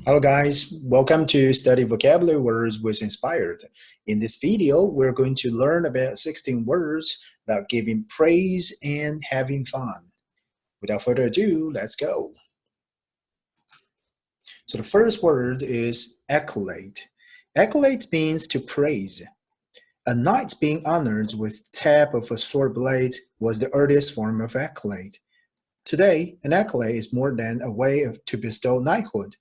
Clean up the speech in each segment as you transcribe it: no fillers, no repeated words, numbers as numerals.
Hello guys, welcome to Study Vocabulary Words with Inspired. In this video, we're going to learn about 16 words about giving praise and having fun. Without further ado, let's go. So the first word is accolade. Accolade means to praise. A knight being honored with tap of a sword blade was the earliest form of accolade. Today, an accolade is more than a way to bestow knighthood.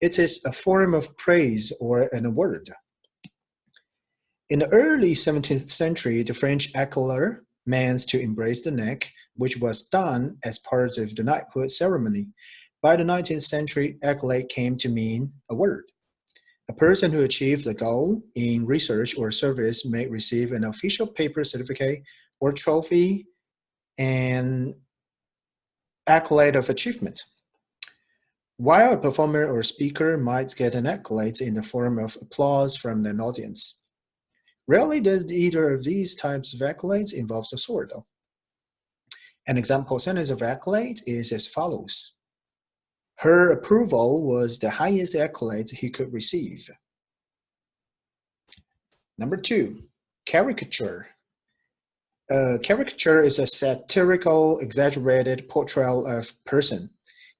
It is a form of praise or an award. In the early 17th century, the French accolade meant to embrace the neck, which was done as part of the knighthood ceremony. By the 19th century, accolade came to mean award. A person who achieved a goal in research or service may receive an official paper certificate or trophy and accolade of achievement. While a performer or speaker might get an accolade in the form of applause from an audience. Rarely does either of these types of accolades involve a sword, though. An example sentence of accolade is as follows. Her approval was the highest accolade he could receive. Number 2, caricature. A caricature is a satirical, exaggerated portrayal of a person.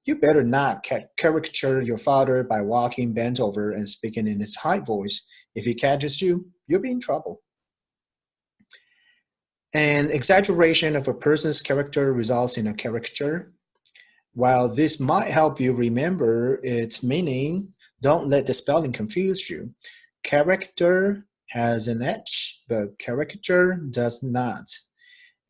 You better not caricature your father by walking bent over and speaking in his high voice. If he catches you, you'll be in trouble. An exaggeration of a person's character results in a caricature. While this might help you remember its meaning, don't let the spelling confuse you. Character has an H, but caricature does not.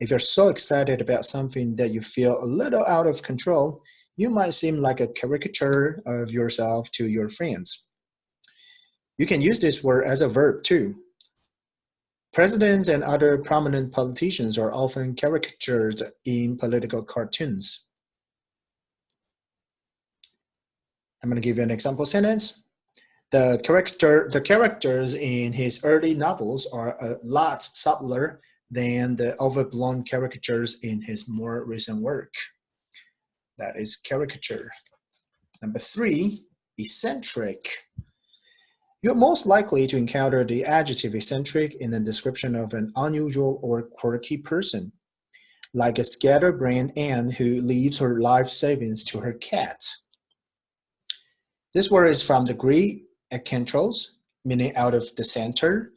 If you're so excited about something that you feel a little out of control, you might seem like a caricature of yourself to your friends. You can use this word as a verb too. Presidents and other prominent politicians are often caricatured in political cartoons. I'm going to give you an example sentence. The characters in his early novels are a lot subtler than the overblown caricatures in his more recent work. That is caricature. Number 3, eccentric. You're most likely to encounter the adjective eccentric in a description of an unusual or quirky person, like a scatterbrained ant who leaves her life savings to her cat. This word is from the Greek eccentrikos, meaning out of the center.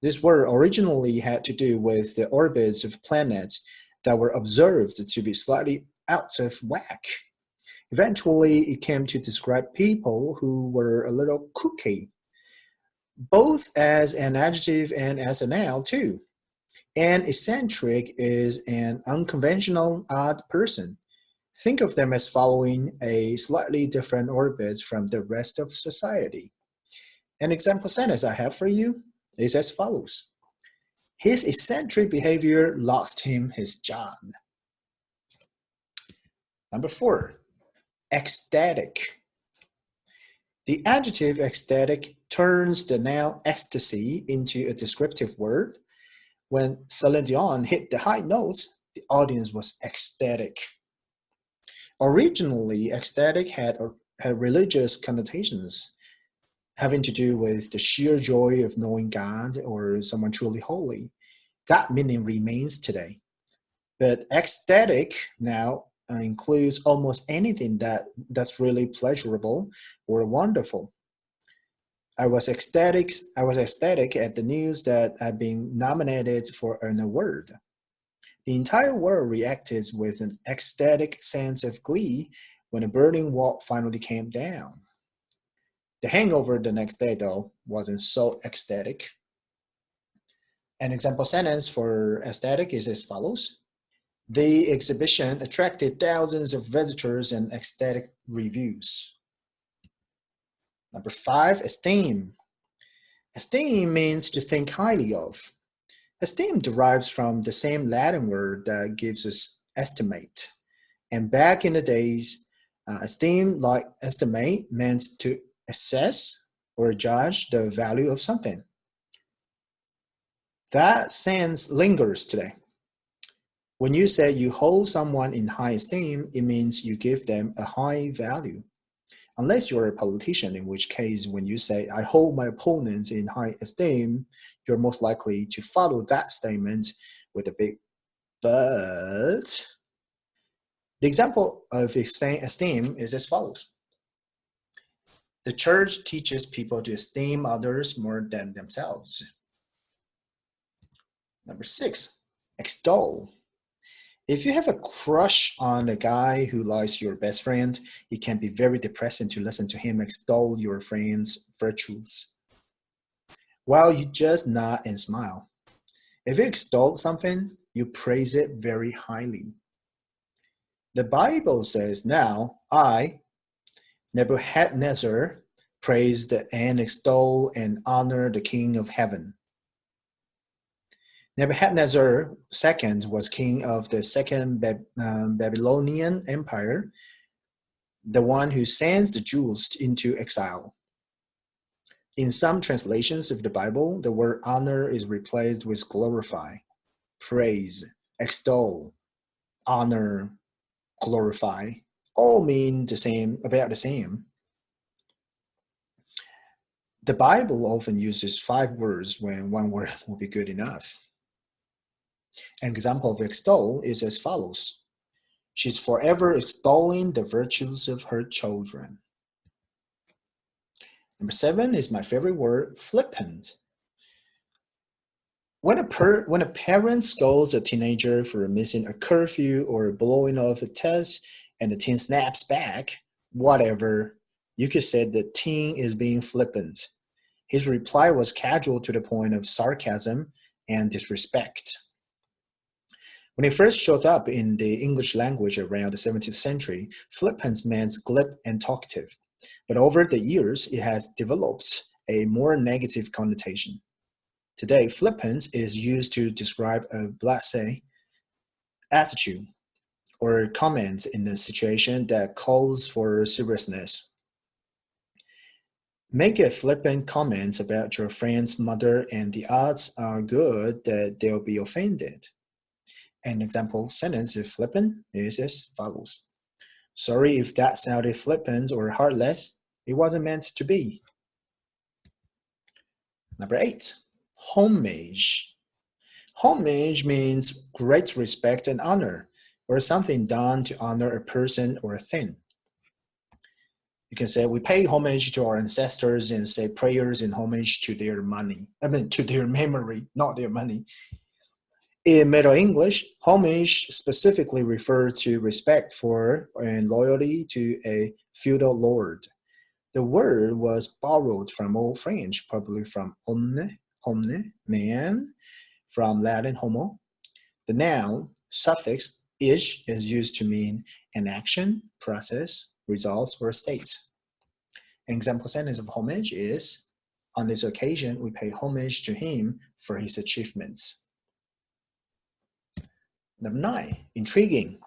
This word originally had to do with the orbits of planets that were observed to be slightly out of whack. Eventually, it came to describe people who were a little kooky, both as an adjective and as a noun too. An eccentric is an unconventional, odd person. Think of them as following a slightly different orbit from the rest of society. An example sentence I have for you is as follows. His eccentric behavior lost him his job. Number 4, ecstatic. The adjective ecstatic turns the noun ecstasy into a descriptive word. When Celine Dion hit the high notes, the audience was ecstatic. Originally, ecstatic had religious connotations, having to do with the sheer joy of knowing God or someone truly holy. That meaning remains today. But ecstatic now includes almost anything that's really pleasurable or wonderful. I was ecstatic at the news that I'd been nominated for an award. The entire world reacted with an ecstatic sense of glee when the Berlin Wall finally came down. The hangover the next day, though, wasn't so ecstatic. An example sentence for ecstatic is as follows. The exhibition attracted thousands of visitors and ecstatic reviews. Number 5, esteem. Esteem means to think highly of. Esteem derives from the same Latin word that gives us estimate. And back in the days, esteem, like estimate, meant to assess or judge the value of something. That sense lingers today. When you say you hold someone in high esteem, it means you give them a high value. Unless you're a politician, in which case when you say, I hold my opponents in high esteem, you're most likely to follow that statement with a big but. The example of esteem is as follows. The church teaches people to esteem others more than themselves. Number 6, extol. If you have a crush on a guy who likes your best friend, it can be very depressing to listen to him extol your friend's virtues, while you just nod and smile. If you extol something, you praise it very highly. The Bible says, now I, Nebuchadnezzar, praised and extol and honor the King of heaven. Nebuchadnezzar II was king of the second Babylonian Empire, the one who sends the Jews into exile. In some translations of the Bible, the word honor is replaced with glorify, praise, extol, honor, glorify, all mean about the same. The Bible often uses 5 words when one word will be good enough. An example of extol is as follows. She's forever extolling the virtues of her children. Number 7 is my favorite word, flippant. When a parent scolds a teenager for missing a curfew or blowing off a test and the teen snaps back, whatever, you could say the teen is being flippant. His reply was casual to the point of sarcasm and disrespect. When it first showed up in the English language around the 17th century, flippant meant glib and talkative. But over the years, it has developed a more negative connotation. Today, flippant is used to describe a blasé attitude or comment in a situation that calls for seriousness. Make a flippant comment about your friend's mother and the odds are good that they'll be offended. An example sentence of flippant is as follows. Sorry if that sounded flippant or heartless. It wasn't meant to be. Number 8, homage. Homage means great respect and honor, or something done to honor a person or a thing. You can say we pay homage to our ancestors and say prayers in homage to their to their memory, not their money. In Middle English, homage specifically referred to respect for and loyalty to a feudal lord. The word was borrowed from Old French, probably from homne, man, from Latin homo. The noun suffix ish is used to mean an action, process, results, or state. An example sentence of homage is, on this occasion, we pay homage to him for his achievements. Number 9, intriguing.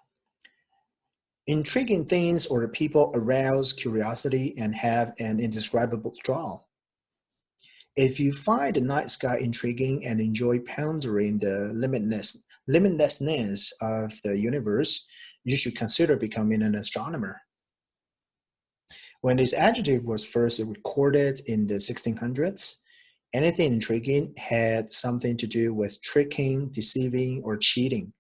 Intriguing things or people arouse curiosity and have an indescribable draw. If you find the night sky intriguing and enjoy pondering the limitlessness of the universe, you should consider becoming an astronomer. When this adjective was first recorded in the 1600s, anything intriguing had something to do with tricking, deceiving, or cheating.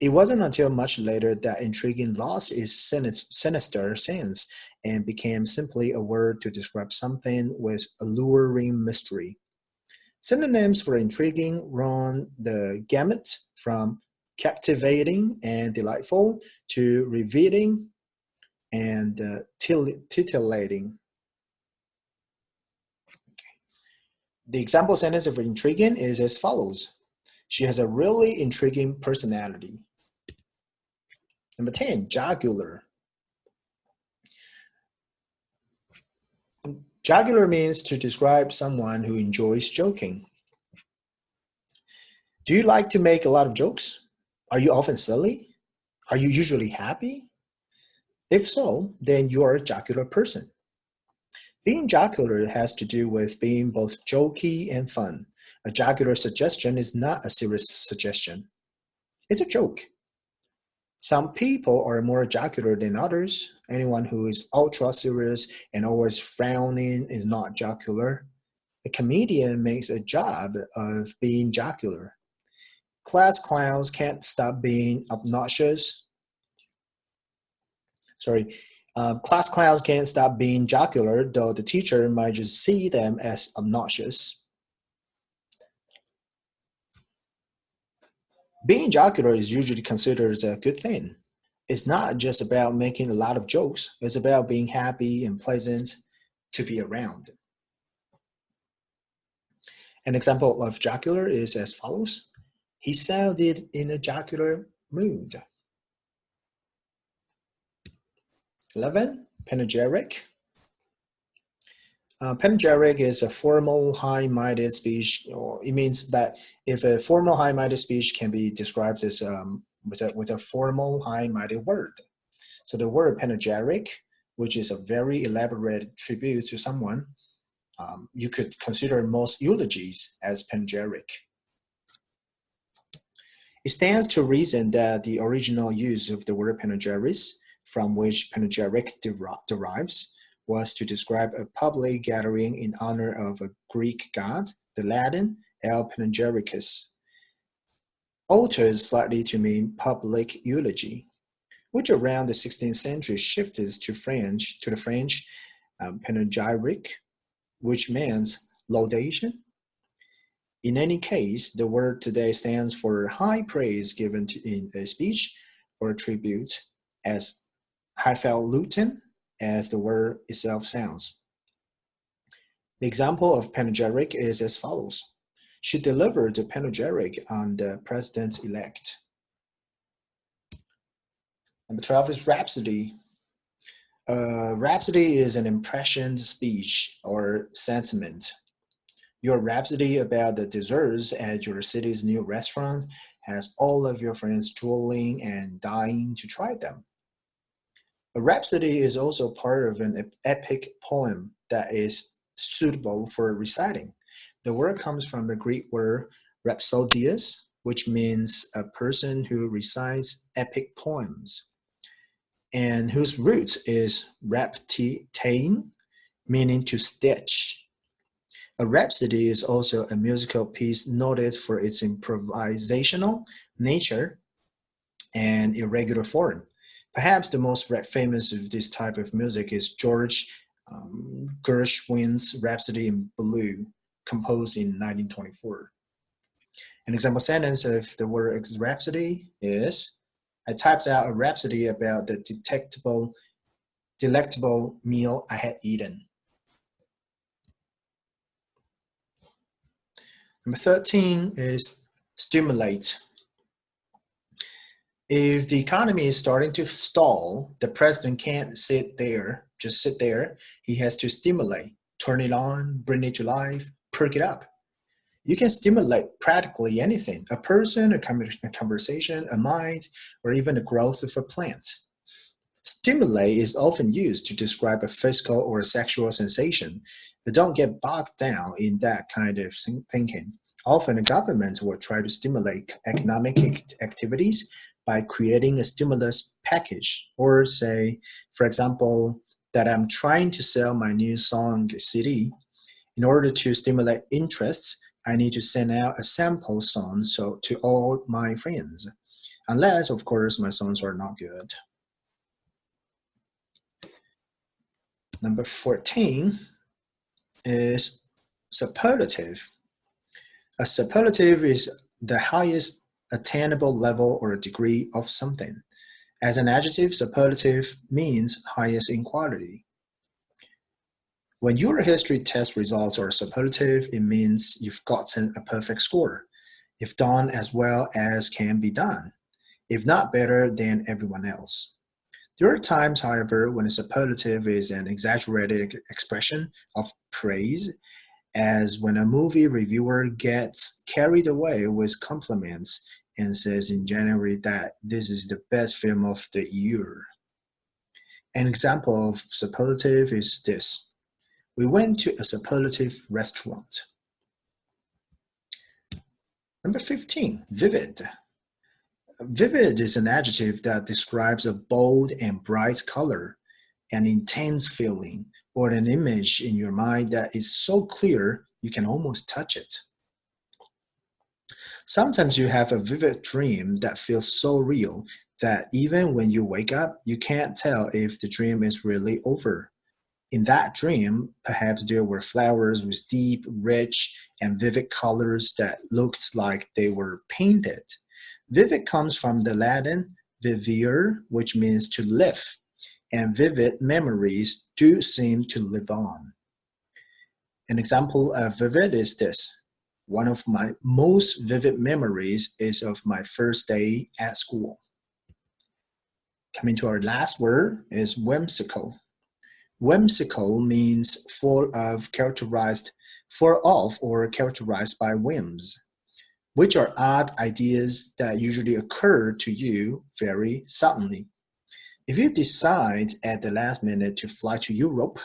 It wasn't until much later that intriguing lost its sinister sense and became simply a word to describe something with alluring mystery. Synonyms for intriguing run the gamut from captivating and delightful to riveting and titillating. The example sentence of intriguing is as follows. She has a really intriguing personality. Number 10, jocular. Jocular means to describe someone who enjoys joking. Do you like to make a lot of jokes? Are you often silly? Are you usually happy? If so, then you are a jocular person. Being jocular has to do with being both jokey and fun. A jocular suggestion is not a serious suggestion. It's a joke. Some people are more jocular than others. Anyone who is ultra serious and always frowning is not jocular. A comedian makes a job of being jocular. Class clowns can't stop being obnoxious. Class clowns can't stop being jocular, though the teacher might just see them as obnoxious. Being jocular is usually considered a good thing. It's not just about making a lot of jokes. It's about being happy and pleasant to be around. An example of jocular is as follows. He sounded in a jocular mood. 11. Panegyric. Panegyric is a formal, high-minded speech, or it means that if a formal, high-minded speech can be described as with a formal, high-minded word. So the word panegyric, which is a very elaborate tribute to someone, you could consider most eulogies as panegyric. It stands to reason that the original use of the word panegyric, from which panegyric derives, was to describe a public gathering in honor of a Greek god, the Latin El Panegyricus, altered slightly to mean public eulogy, which around the 16th century shifted to the French panegyric, which means laudation. In any case, the word today stands for high praise given in a speech or a tribute, as highfalutin as the word itself sounds. The example of panegyric is as follows. She delivered the panegyric on the president-elect. Number 12 is rhapsody. Rhapsody is an impassioned speech or sentiment. Your rhapsody about the desserts at your city's new restaurant has all of your friends drooling and dying to try them. A rhapsody is also part of an epic poem that is suitable for reciting. The word comes from the Greek word rhapsodius, which means a person who recites epic poems, and whose root is rhaptein, meaning to stitch. A rhapsody is also a musical piece noted for its improvisational nature and irregular form. Perhaps the most famous of this type of music is George Gershwin's Rhapsody in Blue, composed in 1924. An example sentence of the word rhapsody is, I typed out a rhapsody about the delectable meal I had eaten. Number 13 is stimulate. If the economy is starting to stall, the president can't just sit there. He has to stimulate, turn it on, bring it to life, perk it up. You can stimulate practically anything, a person, a conversation, a mind, or even the growth of a plant. Stimulate is often used to describe a physical or a sexual sensation, but don't get bogged down in that kind of thinking. Often, a government will try to stimulate economic activities by creating a stimulus package, or say, for example, that I'm trying to sell my new song CD. In order to stimulate interests, I need to send out a sample song to all my friends, unless, of course, my songs are not good. Number 14 is superlative. A superlative is the highest attainable level or degree of something. As an adjective, superlative means highest in quality. When your history test results are superlative, it means you've gotten a perfect score. If done as well as can be done, if not better than everyone else. There are times, however, when a superlative is an exaggerated expression of praise, as when a movie reviewer gets carried away with compliments and says in January that this is the best film of the year. An example of superlative is this. We went to a superlative restaurant. Number 15, vivid. Vivid is an adjective that describes a bold and bright color, an intense feeling, or an image in your mind that is so clear you can almost touch it. Sometimes you have a vivid dream that feels so real that even when you wake up, you can't tell if the dream is really over. In that dream, perhaps there were flowers with deep, rich, and vivid colors that looked like they were painted. Vivid comes from the Latin vivere, which means to live, and vivid memories do seem to live on. An example of vivid is this. One of my most vivid memories is of my first day at school. Coming to our last word is whimsical. Whimsical means full of or characterized by whims, which are odd ideas that usually occur to you very suddenly. If you decide at the last minute to fly to Europe,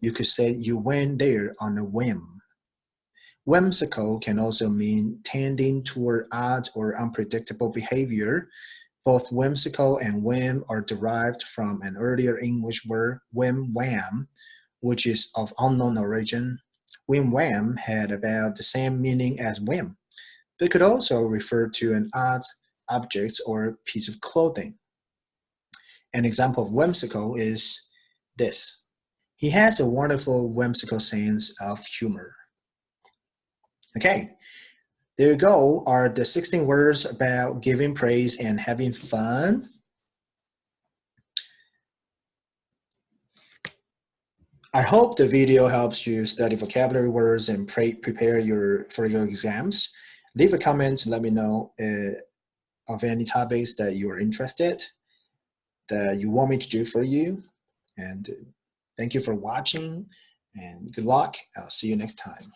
you could say you went there on a whim. Whimsical can also mean tending toward odd or unpredictable behavior. Both whimsical and whim are derived from an earlier English word, whim-wham, which is of unknown origin. Whim-wham had about the same meaning as whim, but could also refer to an odd object or piece of clothing. An example of whimsical is this. He has a wonderful whimsical sense of humor. Okay, there you go, are the 16 words about giving praise and having fun. I hope the video helps you study vocabulary words and prepare for your exams. Leave a comment to let me know of any topics that you're interested, that you want me to do for you. And thank you for watching, and good luck. I'll see you next time.